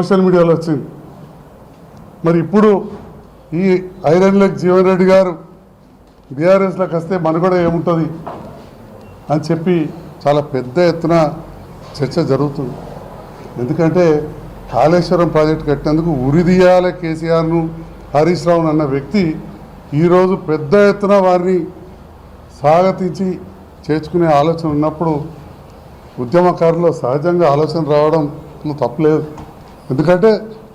Social మీడియాలో వచ్చింది. మరి ఇప్పుడు ఈ ఐరన్ లెగ్ జీవన్ రెడ్డి గారు బీఆర్ఎస్లోకి వస్తే మనుగడ ఏముంటుంది అని చెప్పి చాలా పెద్ద ఎత్తున చర్చ జరుగుతుంది. ఎందుకంటే కాళేశ్వరం ప్రాజెక్టు కట్టినందుకు ఉరిదీయాల కేసీఆర్ను హరీష్ రావును అన్న వ్యక్తి ఈరోజు పెద్ద ఎత్తున వారిని స్వాగతించి చేర్చుకునే ఆలోచన ఉన్నప్పుడు ఉద్యమకారులు సహజంగా ఆలోచన రావడం తప్పలేదు. ఎందుకంటే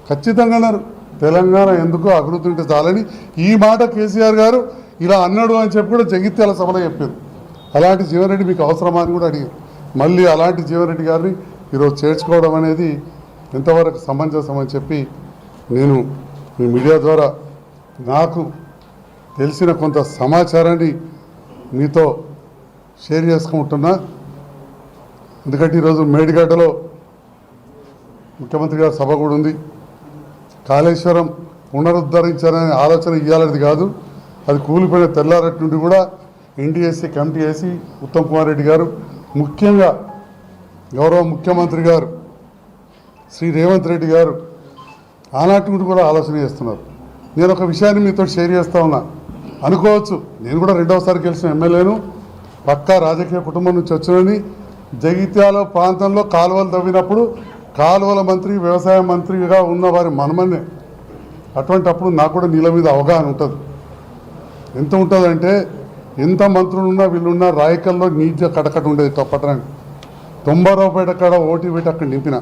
ఖచ్చితంగా తెలంగాణ ఎందుకో అభివృద్ధి ఉంటే చాలని ఈ మాట కేసీఆర్ గారు ఇలా అన్నాడు అని చెప్పి కూడా జగిత్యాల సభలో చెప్పారు. అలాంటి జీవన్ రెడ్డి మీకు అవసరమా అని కూడా అడిగారు. మళ్ళీ అలాంటి జీవన్ రెడ్డి గారిని ఈరోజు చేర్చుకోవడం అనేది ఎంతవరకు సమంజసం అని చెప్పి నేను మీ మీడియా ద్వారా నాకు తెలిసిన కొంత సమాచారాన్ని మీతో షేర్ చేసుకుంటున్నా. ఎందుకంటే ఈరోజు మేడిగడ్డలో ముఖ్యమంత్రి గారి సభ కూడా ఉంది. కాళేశ్వరం పునరుద్ధరించాలనే ఆలోచన ఇవ్వాలనేది కాదు, అది కూలిపోయిన తెల్లారటి నుండి కూడా ఎన్డీఎస్సీ కమిటీ వేసి ఉత్తమ్ కుమార్ రెడ్డి గారు, ముఖ్యంగా గౌరవ ముఖ్యమంత్రి గారు శ్రీ రేవంత్ రెడ్డి గారు ఆనాటి నుండి కూడా ఆలోచన చేస్తున్నారు. నేను ఒక విషయాన్ని మీతో షేర్ చేస్తూ ఉన్నా. అనుకోవచ్చు నేను కూడా రెండవసారి గెలిచిన ఎమ్మెల్యేను, పక్కా రాజకీయ కుటుంబం నుంచి వచ్చినని. జగిత్యాల ప్రాంతంలో కాలువలు తవ్వినప్పుడు కాలువల మంత్రి వ్యవసాయ మంత్రిగా ఉన్న వారి మనమన్నే. అటువంటప్పుడు నాకు కూడా నీళ్ళ మీద అవగాహన ఉంటుంది. ఎంత ఉంటుందంటే ఎంత మంత్రులు ఉన్నా వీళ్ళున్నా రాయకల్లో నీట్గా కటకట ఉండేది పట్టణానికి. 90 రూపాయల కాడ ఓటీ పెట్టి అక్కడ నింపిన.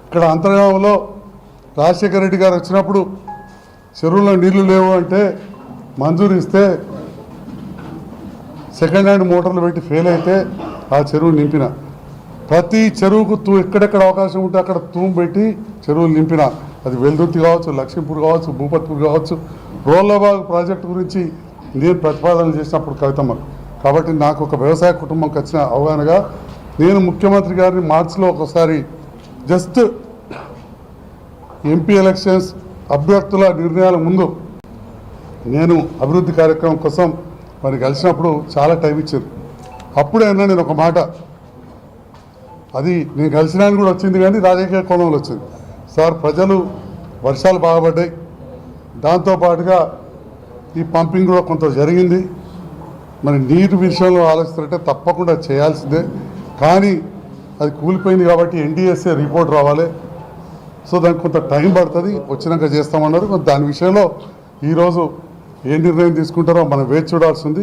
ఇక్కడ అంతర్గామంలో రాజశేఖర రెడ్డి గారు వచ్చినప్పుడు చెరువులో నీళ్లు లేవు అంటే మంజూరు ఇస్తే సెకండ్ హ్యాండ్ మోటార్లు పెట్టి ఫెయిల్ అయితే ఆ చెరువు నింపిన. ప్రతి చెరువుకు ఎక్కడెక్కడ అవకాశం ఉంటే అక్కడ తూము పెట్టి చెరువులు నింపిన. అది వెల్దుర్తి కావచ్చు, లక్ష్మీపూర్ కావచ్చు, భూపత్పూర్ కావచ్చు. రోళ్లబాగ్ ప్రాజెక్టు గురించి నేను ప్రతిపాదన చేసినప్పుడు కవితమ్మ. కాబట్టి నాకు ఒక వ్యవసాయ కుటుంబంకి వచ్చిన అవగాహనగా నేను ముఖ్యమంత్రి గారిని మార్చిలో ఒకసారి జస్ట్ ఎంపీ ఎలక్షన్స్ అభ్యర్థుల నిర్ణయాల ముందు నేను అభివృద్ధి కార్యక్రమం కోసం మరి కలిసినప్పుడు చాలా టైం ఇచ్చారు. అప్పుడే అన్నా నేను ఒక మాట, అది నేను కలిసినాను కూడా వచ్చింది కానీ రాజకీయ కోణంలో వచ్చింది. సార్, ప్రజలు వర్షాలు బాగుపడ్డాయి, దాంతోపాటుగా ఈ పంపింగ్ కూడా కొంత జరిగింది. మరి నీటి విషయంలో ఆలోచిస్తుంటే తప్పకుండా చేయాల్సిందే, కానీ అది కూలిపోయింది కాబట్టి ఎన్డీఎస్ఏ రిపోర్ట్ రావాలి. సో దానికి కొంత టైం పడుతుంది, వచ్చినాక చేస్తామన్నారు. దాని విషయంలో ఈరోజు ఏ నిర్ణయం తీసుకుంటారో మనం వేచి చూడాల్సి ఉంది.